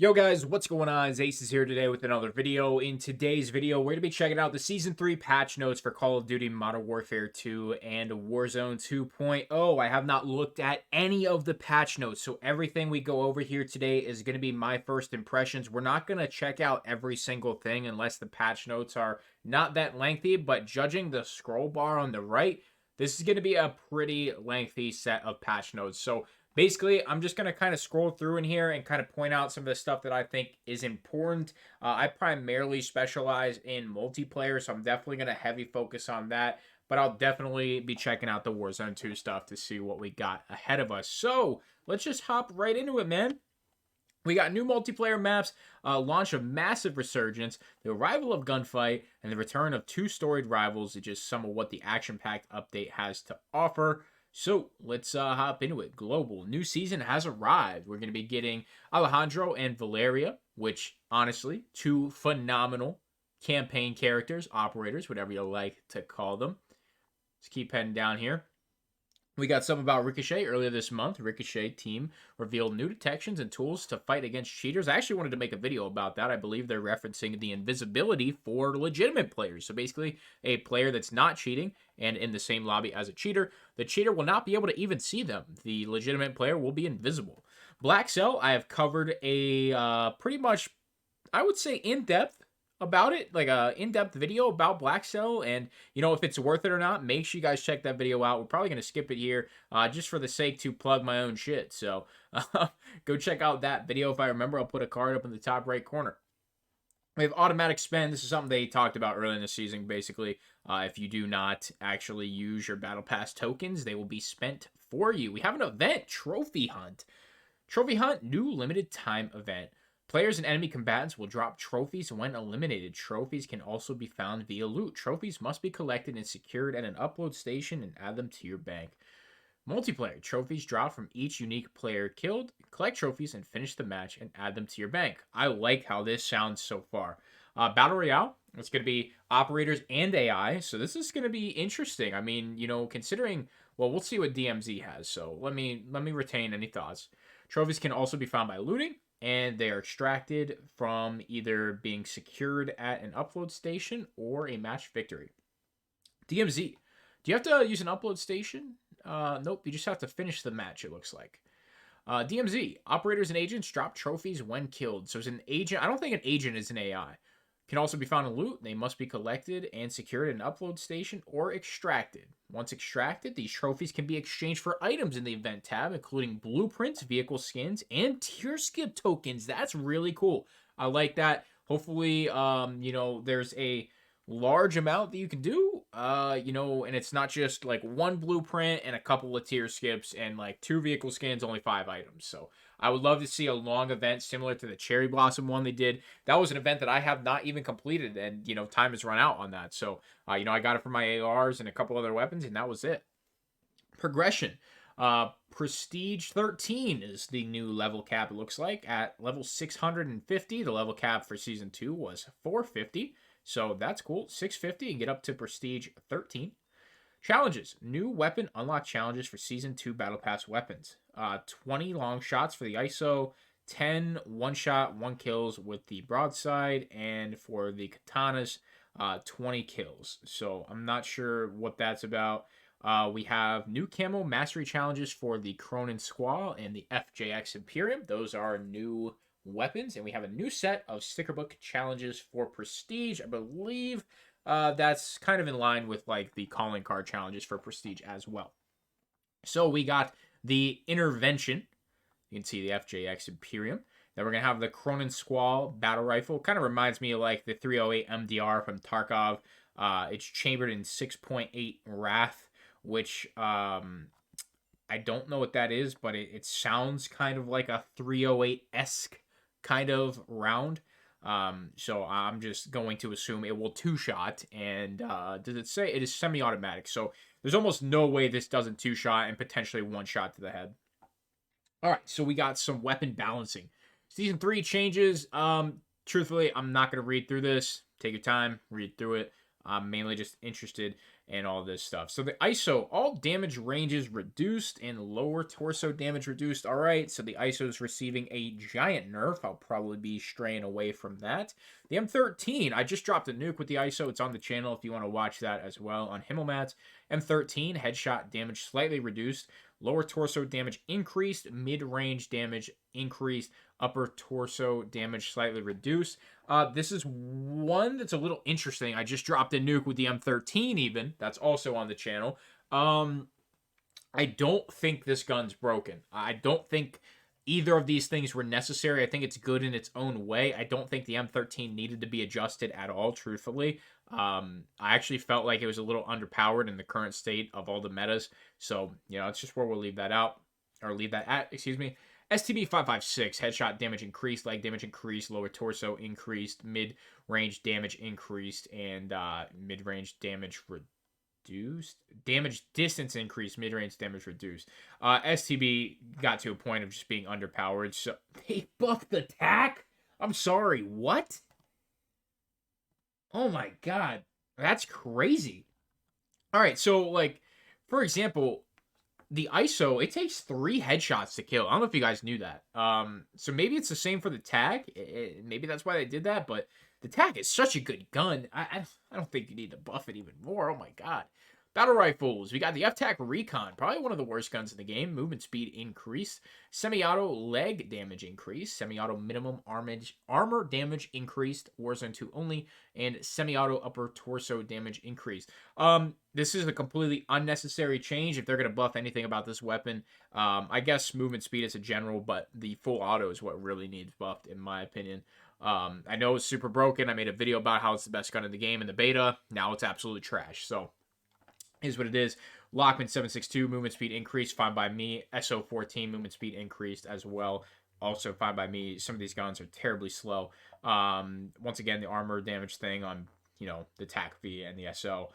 Yo guys, what's going on? It's Acez here today with another video. In today's video, we're going to be checking out the Season 3 patch notes for Call of Duty Modern Warfare 2 and Warzone 2.0. I have not looked at any of the patch notes, so everything we go over here today is going to be my first impressions. We're not going to check out every single thing unless the patch notes are not that lengthy, but judging the scroll bar on the right, this is going to be a pretty lengthy set of patch notes. So basically, I'm just going to kind of scroll through in here and kind of point out some of the stuff that I think is important. I primarily specialize in multiplayer, so I'm definitely going to heavy focus on that. But I'll definitely be checking out the Warzone 2 stuff to see what we got ahead of us. So let's just hop right into it, man. We got new multiplayer maps, launch of massive resurgence, the arrival of gunfight, and the return of two storied rivals. It's just some of what the action-packed update has to offer. So let's hop into it. Global. New season has arrived. We're going to be getting Alejandro and Valeria, which honestly, two phenomenal campaign characters, operators, whatever you like to call them. Let's keep heading down here. We got some about Ricochet earlier this month. Ricochet team revealed new detections and tools to fight against cheaters. I actually wanted to make a video about that. I believe they're referencing the invisibility for legitimate players. So basically, a player that's not cheating and in the same lobby as a cheater, the cheater will not be able to even see them. The legitimate player will be invisible. Black Cell, I have covered a pretty much, I would say, in-depth about it, like a in-depth video about Black Cell, and if it's worth it or not, make sure you guys check that video out. We're probably going to skip it here just for the sake to plug my own shit, so go check out that video. If I remember, I'll put a card up in the top right corner. We have automatic spend. This is something they talked about earlier in the season. Basically, if you do not actually use your battle pass tokens, they will be spent for you. We have an event, Trophy Hunt. Trophy Hunt, new limited time event. Players and enemy combatants will drop trophies when eliminated. Trophies can also be found via loot. Trophies must be collected and secured at an upload station and add them to your bank. Multiplayer. Trophies drop from each unique player killed. Collect trophies and finish the match and add them to your bank. I like how this sounds so far. Battle Royale. It's going to be operators and AI. So this is going to be interesting. I mean, considering, well, we'll see what DMZ has. So let me retain any thoughts. Trophies can also be found by looting, and they are extracted from either being secured at an upload station or a match victory. DMZ. Do you have to use an upload station? Nope, you just have to finish the match, it looks like. DMZ. Operators and agents drop trophies when killed. So as an agent, I don't think an agent is an AI. Can also be found in loot. They must be collected and secured at an upload station or extracted. Once extracted, these trophies can be exchanged for items in the event tab, including blueprints, vehicle skins, and tier skip tokens. That's really cool. I like that. Hopefully, there's a large amount that you can do, and it's not just like one blueprint and a couple of tier skips and like two vehicle skins, only 5 items. So I would love to see a long event similar to the Cherry Blossom one they did. That was an event that I have not even completed, and time has run out on that. So I got it for my ARs and a couple other weapons, and that was it. Progression. Prestige 13 is the new level cap, it looks like. At level 650, the level cap for Season 2 was 450. So that's cool. 650 and get up to Prestige 13. Challenges. New weapon unlock challenges for Season 2 Battle Pass weapons. 20 long shots for the ISO. 10 one-shot, 1 kills with the broadside. And for the katanas, 20 kills. So I'm not sure what that's about. We have new camo mastery challenges for the Cronin Squall and the FJX Imperium. Those are new weapons, and we have a new set of sticker book challenges for Prestige. I believe that's kind of in line with like the calling card challenges for Prestige as well. So we got the Intervention. You can see the FJX Imperium. Then we're going to have the Cronin Squall battle rifle. Kind of reminds me of like the 308 MDR from Tarkov. It's chambered in 6.8 Wrath, which I don't know what that is, but it sounds kind of like a 308-esque kind of round. So I'm just going to assume it will 2-shot. And does it say it is semi-automatic? So there's almost no way this doesn't 2-shot and potentially 1-shot to the head. All right, so we got some weapon balancing. Season 3 changes. Truthfully, I'm not going to read through this. Take your time, read through it. I'm mainly just interested. and all this stuff. So the ISO, all damage ranges reduced and lower torso damage reduced. All right, so the ISO is receiving a giant nerf. I'll probably be straying away from that. The M13, I just dropped a nuke with the ISO. It's on the channel if you want to watch that as well on Himmelmat. M13, headshot damage slightly reduced. Lower torso damage increased, mid-range damage increased, upper torso damage slightly reduced. This is one that's a little interesting. I just dropped a nuke with the M13 even. That's also on the channel. I don't think this gun's broken. I don't think either of these things were necessary. I think it's good in its own way. I don't think the M13 needed to be adjusted at all, truthfully. I actually felt like it was a little underpowered in the current state of all the metas. So, it's just where we'll leave that out, or leave that at, excuse me. STB 556, headshot damage increased, leg damage increased, lower torso increased, mid-range damage increased, and mid-range damage reduced. Damage distance increased, mid-range damage reduced. STB got to a point of just being underpowered, so they buffed the tack? I'm sorry, what? Oh my god, that's crazy. All right, so, like, for example, the ISO, it takes 3 headshots to kill. I don't know if you guys knew that. So maybe it's the same for the tag. Maybe that's why they did that, but the tag is such a good gun. I don't think you need to buff it even more. Oh my god. Battle rifles. We got the FTAC Recon, probably one of the worst guns in the game. Movement speed increased. Semi-auto leg damage increased. Semi-auto minimum armor damage increased. Warzone 2 only. And semi-auto upper torso damage increased. This is a completely unnecessary change if they're going to buff anything about this weapon. I guess movement speed is a general, but the full auto is what really needs buffed, in my opinion. I know it's super broken. I made a video about how it's the best gun in the game in the beta. Now it's absolutely trash. So, is what it is. Lockman 762 movement speed increased, fine by me. SO14 movement speed increased as well, also fine by me. Some of these guns are terribly slow. Once again, the armor damage thing on the TAC V and the SO.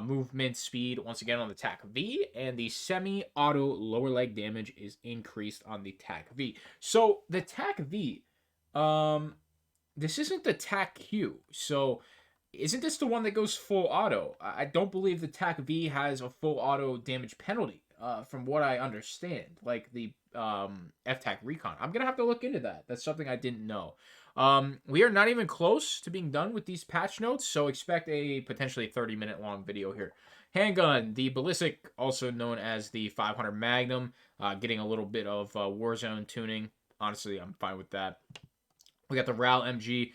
Movement speed once again on the TAC V, and the semi-auto lower leg damage is increased on the TAC V. So the TAC V, this isn't the TAC Q. So isn't this the one that goes full auto? I don't believe the TAC V has a full auto damage penalty, from what I understand, like the FTAC Recon. I'm going to have to look into that. That's something I didn't know. We are not even close to being done with these patch notes, so expect a potentially 30-minute long video here. Handgun, the Ballistic, also known as the 500 Magnum, getting a little bit of Warzone tuning. Honestly, I'm fine with that. We got the RAL MG,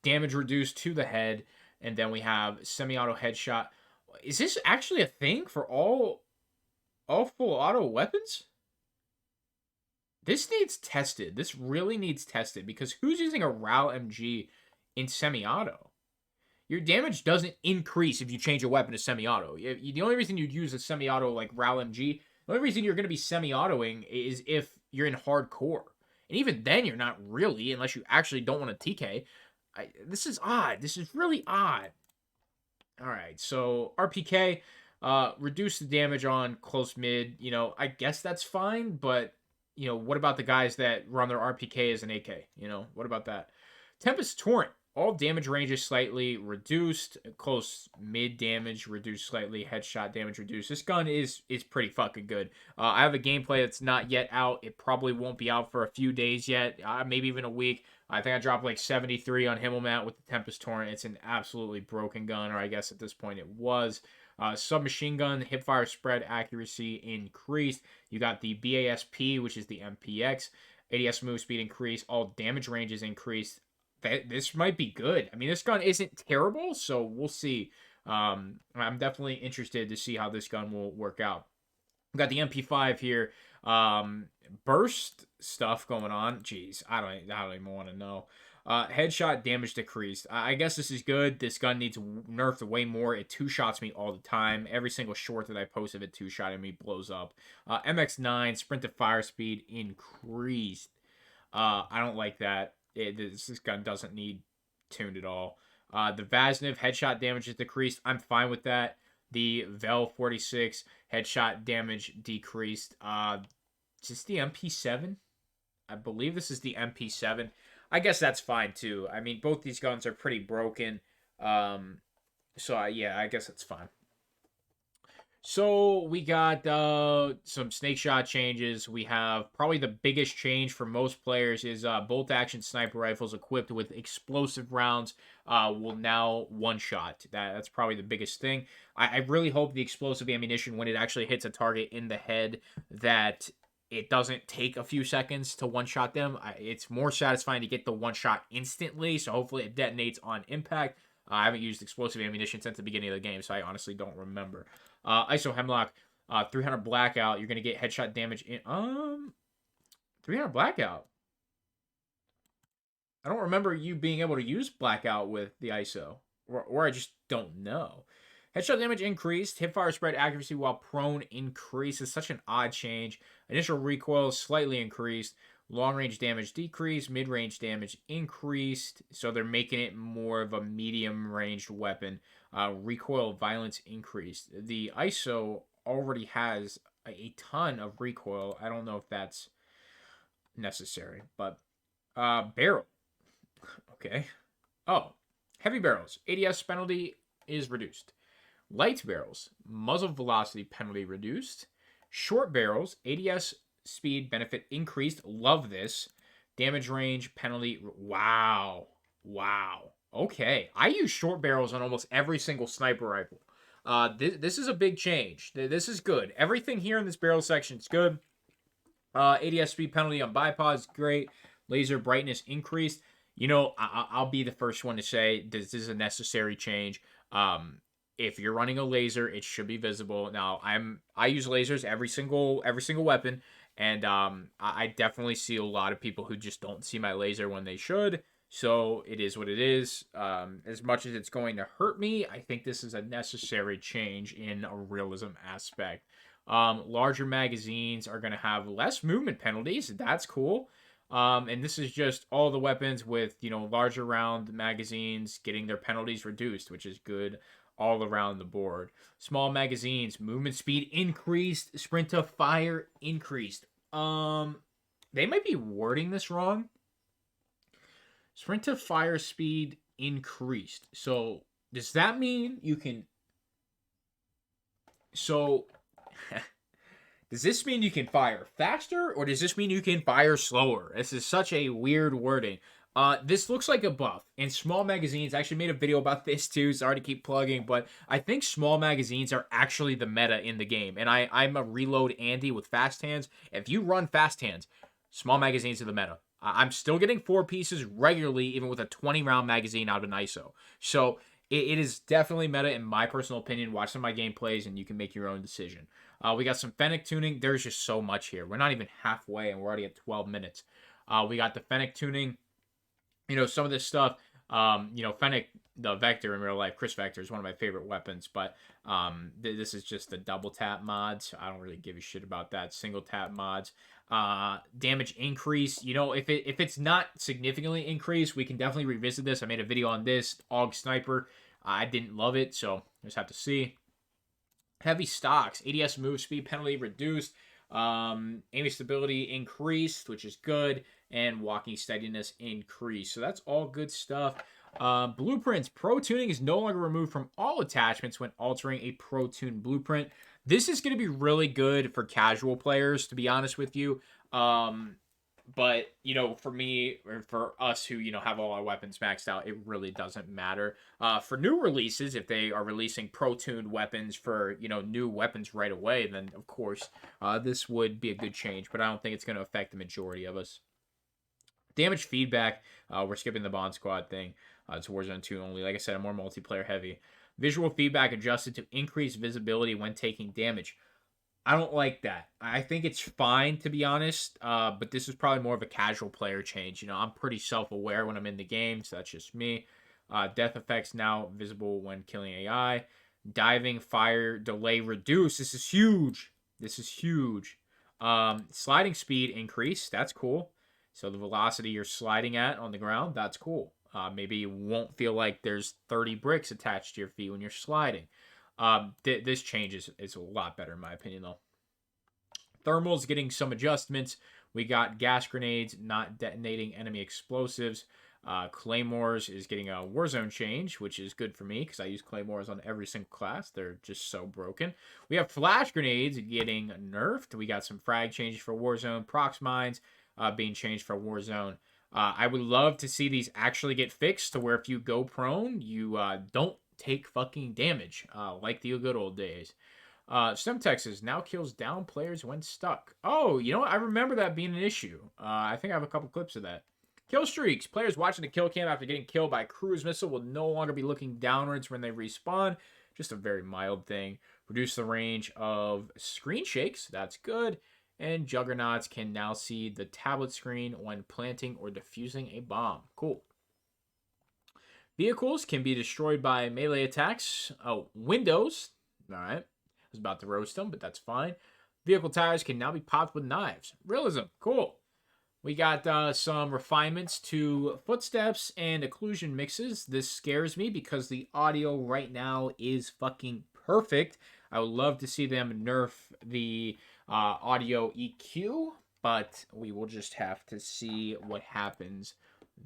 damage reduced to the head, and then we have semi-auto headshot. Is this actually a thing for all full auto weapons? This needs tested. This really needs tested, because who's using a RAL MG in semi-auto? Your damage doesn't increase if you change your weapon to semi-auto. The only reason you'd use a semi-auto like RAL MG, the only reason you're going to be semi-autoing is if you're in hardcore. And even then, you're not really, unless you actually don't want to TK. This is odd. This is really odd. All right, so RPK, reduce the damage on close mid. I guess that's fine, but, what about the guys that run their RPK as an AK? What about that? Tempest Torrent, all damage ranges slightly reduced. Close mid damage reduced slightly. Headshot damage reduced. This gun is pretty fucking good. I have a gameplay that's not yet out. It probably won't be out for a few days yet, maybe even a week. I think I dropped like 73 on Himmelmat with the Tempest Torrent. It's an absolutely broken gun, or I guess at this point it was. Submachine gun, hipfire spread accuracy increased. You got the BASP, which is the MPX. ADS move speed increased. All damage ranges increased. This might be good. I mean, this gun isn't terrible, so we'll see. I'm definitely interested to see how this gun will work out. We got the MP5 here. Burst stuff going on. Jeez, I don't even want to know. Headshot damage decreased. I guess this is good. This gun needs nerfed way more. It two-shots me all the time. Every single short that I post of it two-shotting me blows up. MX9, sprint to fire speed increased. I don't like that. This gun doesn't need tuned at all. The Vaznev headshot damage is decreased. I'm fine with that. The Vel 46 headshot damage decreased. Just the MP7? I believe this is the MP7. I guess that's fine too. I mean, both these guns are pretty broken. So yeah, I guess it's fine. So we got some snake shot changes. We have probably the biggest change for most players is bolt action sniper rifles equipped with explosive rounds will now one shot. That's probably the biggest thing. I really hope the explosive ammunition, when it actually hits a target in the head, that it doesn't take a few seconds to one shot them. It's more satisfying to get the one shot instantly. So hopefully it detonates on impact. I haven't used explosive ammunition since the beginning of the game, so I honestly don't remember. ISO Hemlock, 300 blackout. You're gonna get headshot damage in 300 blackout. I don't remember you being able to use blackout with the ISO, or I just don't know. Headshot damage increased. Hipfire spread accuracy while prone increased. It's such an odd change. Initial recoil slightly increased. Long range damage decreased. Mid range damage increased. So they're making it more of a medium ranged weapon. Recoil violence increased. The ISO already has a ton of recoil. I don't know if that's necessary, but barrel. Okay. Oh, heavy barrels. ADS penalty is reduced. Light barrels, muzzle velocity penalty reduced. Short barrels, ADS speed benefit increased. Love this. Damage range penalty. Wow. Wow. Okay. I use short barrels on almost every single sniper rifle. This is a big change. This is good. Everything here in this barrel section is good. ADS speed penalty on bipods, great. Laser brightness increased. You know, I'll be the first one to say this is a necessary change. If you're running a laser, it should be visible. Now, I use lasers every single weapon, and I definitely see a lot of people who just don't see my laser when they should. So it is what it is. As much as it's going to hurt me, I think this is a necessary change in a realism aspect. Larger magazines are going to have less movement penalties. That's cool. And this is just all the weapons with, larger round magazines getting their penalties reduced, which is good all around the board. Small magazines, movement speed increased, sprint to fire increased. They might be wording this wrong. Sprint to fire speed increased. So, does that mean you can does this mean you can fire faster, or does this mean you can fire slower? This is such a weird wording. This looks like a buff. And small magazines, I actually made a video about this too. Sorry to keep plugging, but I think small magazines are actually the meta in the game. And I'm a reload Andy with fast hands. If you run fast hands, small magazines are the meta. I'm still getting 4 pieces regularly, even with a 20 round magazine out of an ISO. So it is definitely meta in my personal opinion. Watch some of my gameplays and you can make your own decision. We got some Fennec tuning. There's just so much here. We're not even halfway and we're already at 12 minutes. We got the Fennec tuning. Some of this stuff, Fennec, the Vector in real life, Chris Vector is one of my favorite weapons, but this is just the double tap mods. I don't really give a shit about that. Single tap mods. Damage increase. If it's not significantly increased, we can definitely revisit this. I made a video on this. AUG Sniper. I didn't love it, so just have to see. Heavy stocks. ADS move speed penalty reduced. Aiming stability increased, which is good, and walking steadiness increased. So that's all good stuff. Blueprints. Pro tuning is no longer removed from all attachments when altering a pro tune blueprint. This is going to be really good for casual players, to be honest with you. But, for me, or for us who, have all our weapons maxed out, it really doesn't matter. For new releases, if they are releasing pro-tuned weapons for, new weapons right away, then, of course, this would be a good change. But I don't think it's going to affect the majority of us. Damage feedback, we're skipping the Bond Squad thing. It's Warzone 2 only. Like I said, I'm more multiplayer heavy. Visual feedback adjusted to increase visibility when taking damage. I don't like that. I think it's fine, to be honest, but this is probably more of a casual player change. I'm pretty self-aware when I'm in the game, so that's just me. Death effects now visible when killing AI. Diving, fire, delay, reduce. This is huge. This is huge. Sliding speed increase. That's cool. So the velocity you're sliding at on the ground, that's cool. Maybe you won't feel like there's 30 bricks attached to your feet when you're sliding. This change is a lot better in my opinion, though. Thermals getting some adjustments. We got gas grenades not detonating enemy explosives. Claymores is getting a Warzone change, which is good for me because I use Claymores on every single class. They're just so broken. We have Flash Grenades getting nerfed. We got some frag changes for Warzone. Prox Mines being changed for Warzone. I would love to see these actually get fixed to where if you go prone, you don't take fucking damage like the good old days. Semtexes now kills down players when stuck. Oh, you know what? I remember that being an issue. I think I have a couple clips of that. Kill streaks. Players watching the kill cam after getting killed by a cruise missile will no longer be looking downwards when they respawn. Just a very mild thing. Reduce the range of screen shakes. That's good. And Juggernauts can now see the tablet screen when planting or defusing a bomb. Cool. Vehicles can be destroyed by melee attacks. Oh, windows. All right. I was about to roast them, but that's fine. Vehicle tires can now be popped with knives. Realism. Cool. We got some refinements to footsteps and occlusion mixes. This scares me because the audio right now is fucking perfect. I would love to see them nerf the audio EQ, but we will just have to see what happens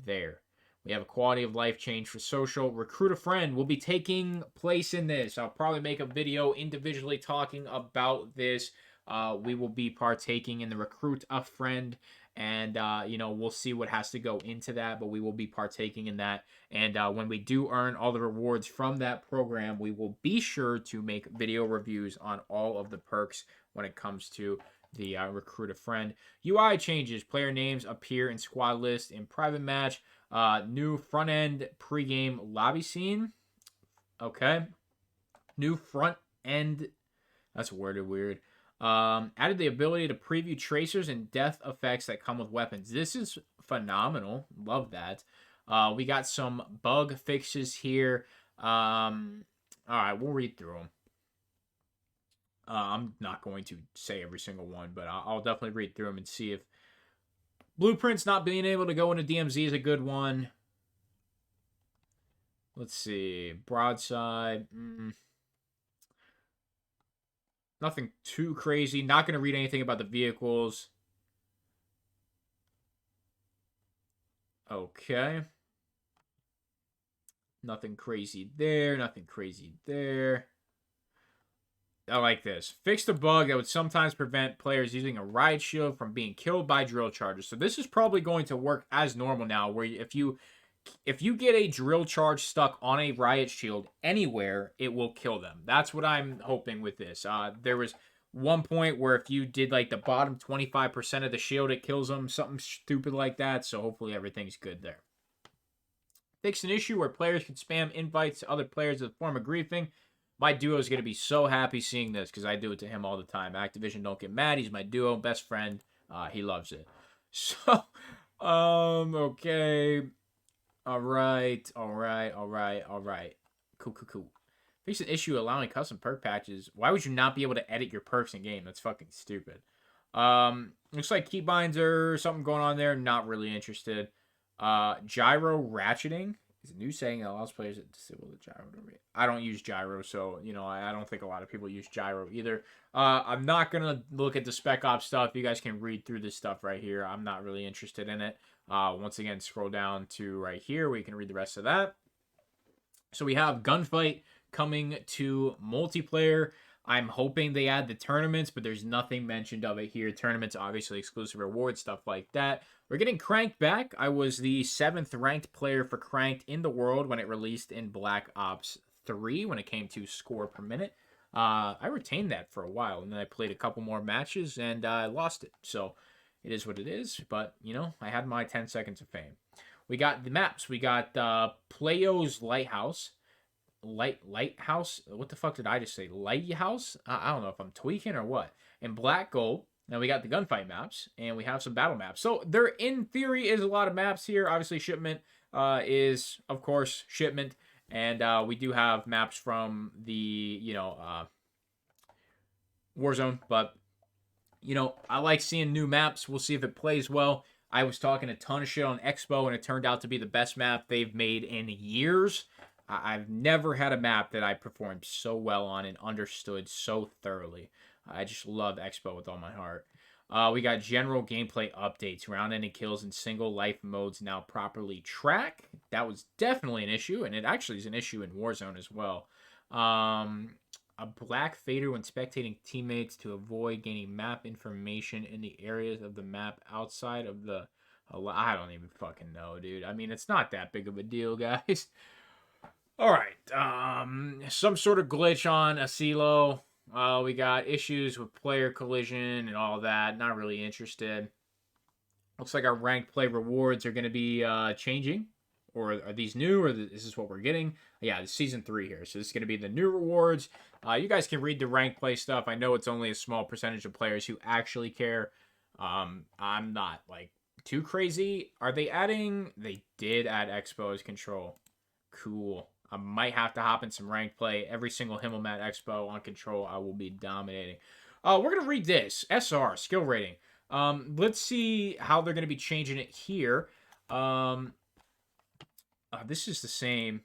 there. We have a quality of life change for social. Recruit a friend will be taking place in this. I'll probably make a video individually talking about this. We will be partaking in the recruit a friend. And, we'll see what has to go into that, but we will be partaking in that. And when we do earn all the rewards from that program, we will be sure to make video reviews on all of the perks when it comes to the recruit a friend. UI changes. Player names appear in squad list in private match. New front end pregame lobby scene. Okay. New front end. That's worded weird. Added the ability to preview tracers and death effects that come with weapons. This is phenomenal. Love that. We got some bug fixes here. All right, we'll read through them. I'm not going to say every single one, but I'll definitely read through them and see if Blueprints not being able to go into DMZ is a good one. Let's see. Broadside. Nothing too crazy. Not going to read anything about the vehicles. Okay. Nothing crazy there. Nothing crazy there. I like this. Fixed a bug that would sometimes prevent players using a riot shield from being killed by drill charges. So this is probably going to work as normal now, where if you get a drill charge stuck on a riot shield anywhere, it will kill them. That's what I'm hoping with this. There was one point where if you did like the bottom 25% of the shield, it kills them. Something stupid like that. So hopefully everything's good there. Fix an issue where players can spam invites to other players as a form of griefing. My duo is going to be so happy seeing this because I do it to him all the time. Activision, don't get mad. He's my duo, best friend. He loves it. So, okay. All right. Cool. Fix an issue allowing custom perk patches. Why would you not be able to edit your perks in game? That's fucking stupid. Looks like keybinds or something going on there. Not really interested. Gyro ratcheting is a new saying that allows players to disable the gyro. I don't use gyro, so I don't think a lot of people use gyro either. I'm not gonna look at the Spec Ops stuff. You guys can read through this stuff right here. I'm not really interested in it. Once again, scroll down to right here where you can read the rest of that. So we have Gunfight coming to multiplayer. I'm hoping they add the tournaments, but there's nothing mentioned of it here. Tournaments, obviously, exclusive rewards, stuff like that. We're getting Cranked back. I was the 7th ranked player for Cranked in the world when it released in Black Ops 3 when it came to score per minute. I retained that for a while, and then I played a couple more matches, and I lost it. So it is what it is, but, I had my 10 seconds of fame. We got the maps. We got Playo's Lighthouse. Lighthouse? What the fuck did I just say? Lighthouse? I don't know if I'm tweaking or what. And Black Gold. Now we got the gunfight maps, and we have some battle maps. So there, in theory, is a lot of maps here. Obviously, Shipment is, of course, Shipment. And we do have maps from the, Warzone. But, I like seeing new maps. We'll see if it plays well. I was talking a ton of shit on Expo, and it turned out to be the best map they've made in years. I've never had a map that I performed so well on and understood so thoroughly. I just love Expo with all my heart. We got general gameplay updates. Round-ending kills in single life modes now properly track. That was definitely an issue, and it actually is an issue in Warzone as well. A black fader when spectating teammates to avoid gaining map information in the areas of the map outside of the... I don't even fucking know, dude. I mean, it's not that big of a deal, guys. All right. Some sort of glitch on Asilo. We got issues with player collision and all that. Not really interested. Looks like our ranked play rewards are going to be changing. Or are these new, or is this what we're getting? Yeah, it's season 3 here. So this is going to be the new rewards. You guys can read the ranked play stuff. I know it's only a small percentage of players who actually care. I'm not, like, too crazy. Are they adding... They did add Expo's control. Cool. I might have to hop in some ranked play. Every single Himmelmat Expo on control, I will be dominating. We're going to read this. SR, skill rating. Let's see how they're going to be changing it here. This is the same.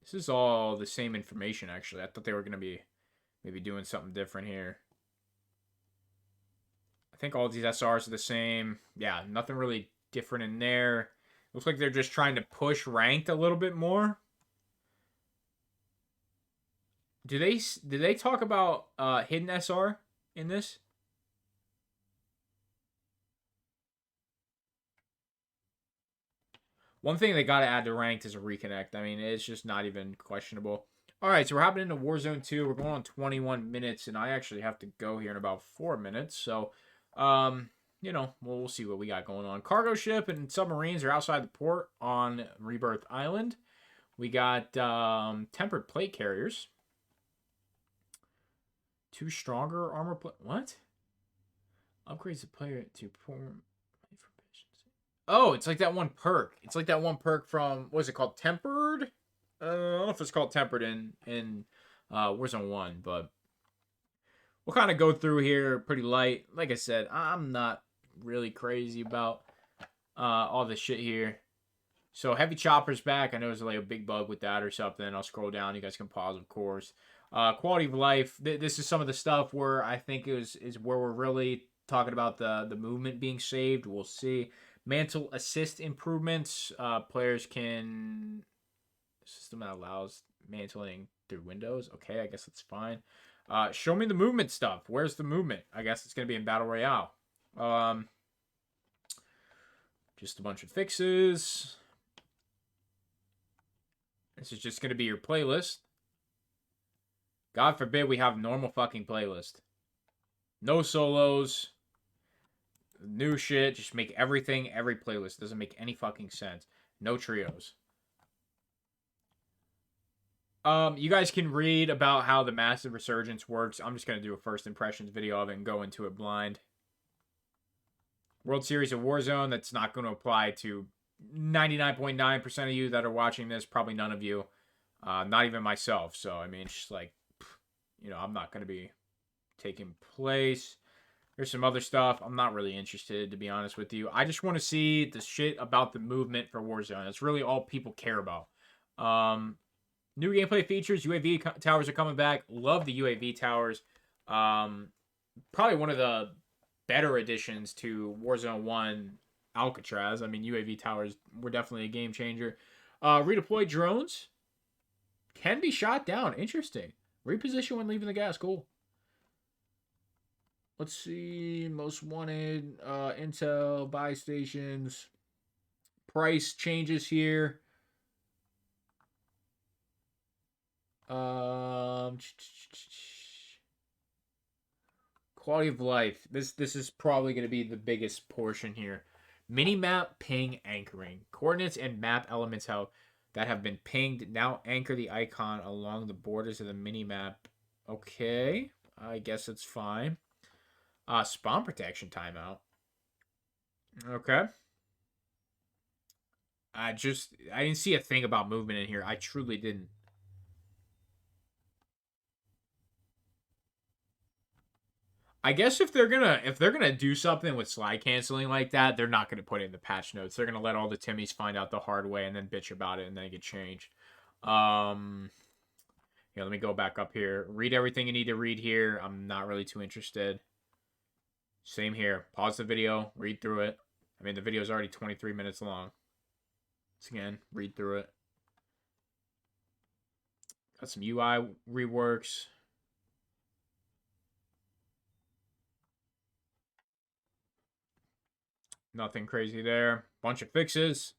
This is all the same information, actually. I thought they were going to be maybe doing something different here. I think all these SRs are the same. Yeah, nothing really different in there. Looks like they're just trying to push ranked a little bit more. Did they talk about hidden SR in this? One thing they got to add to ranked is a reconnect. I mean, it's just not even questionable. All right, so we're hopping into Warzone 2. We're going on 21 minutes, and I actually have to go here in about 4 minutes. So, you know, we'll see what we got going on. Cargo ship and submarines are outside the port on Rebirth Island. We got tempered plate carriers. 2 stronger armor plate. What? Upgrades the player to perform. Oh, it's like that one perk. It's like that one perk from, what is it called? Tempered? I don't know if it's called Tempered in Warzone 1, but we'll kind of go through here pretty light. Like I said, I'm not really crazy about all this shit here. So Heavy Chopper's back. I know there's like a big bug with that or something. I'll scroll down. You guys can pause, of course. Quality of life. This is some of the stuff where I think is where we're really talking about the movement being saved. We'll see. Mantle assist improvements. Players can... System that allows mantling through windows. Okay, I guess that's fine. Show me the movement stuff. Where's the movement? I guess it's going to be in Battle Royale. Just a bunch of fixes. This is just going to be your playlist. God forbid we have normal fucking playlist. No solos. New shit. Just make everything every playlist. Doesn't make any fucking sense. No trios. You guys can read about how the massive resurgence works. I'm just going to do a first impressions video of it and go into it blind. World Series of Warzone, that's not going to apply to 99.9% of you that are watching this. Probably none of you. Not even myself. So, I mean, it's just like, you know, I'm not going to be taking place. There's some other stuff. I'm not really interested, to be honest with you. I just want to see the shit about the movement for Warzone. That's really all people care about. New gameplay features. UAV towers are coming back. Love the UAV towers. Probably one of the better additions to Warzone 1 Alcatraz. I mean, UAV towers were definitely a game changer. Redeploy drones can be shot down. Interesting. Reposition when leaving the gas. Cool. Let's see. Most wanted. Intel. Buy stations. Price changes here. Quality of life. This is probably going to be the biggest portion here. Minimap ping anchoring. Coordinates and map elements that have been pinged now anchor the icon along the borders of the minimap. Okay. I guess it's fine. Spawn protection timeout. Okay. I didn't see a thing about movement in here. I truly didn't. I guess if they're gonna do something with slide canceling like that, they're not gonna put it in the patch notes. They're gonna let all the Timmies find out the hard way and then bitch about it and then get changed. Yeah, let me go back up here. Read everything you need to read here. I'm not really too interested. Same here. Pause the video, read through it. I mean, the video is already 23 minutes long. Once again, read through it. Got some UI reworks. Nothing crazy there. Bunch of fixes.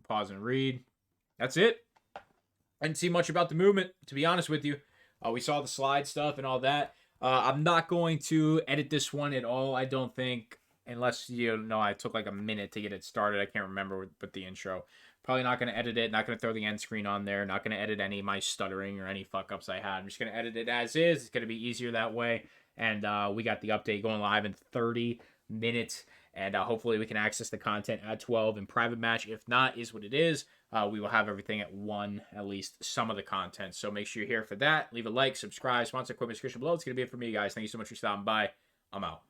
Pause and read. That's it. I didn't see much about the movement, to be honest with you. We saw the slide stuff and all that. I'm not going to edit this one at all, I don't think, unless, you know, I took like a minute to get it started. I can't remember with the intro. Probably not going to edit it, not going to throw the end screen on there, not going to edit any of my stuttering or any fuck-ups I had. I'm just going to edit it as is. It's going to be easier that way. And we got the update going live in 30 minutes. And hopefully we can access the content at 12 in private match. If not, is what it is. We will have everything at 1, at least some of the content. So make sure you're here for that. Leave a like, subscribe, sponsor equipment description below. It's going to be it for me, guys. Thank you so much for stopping by. I'm out.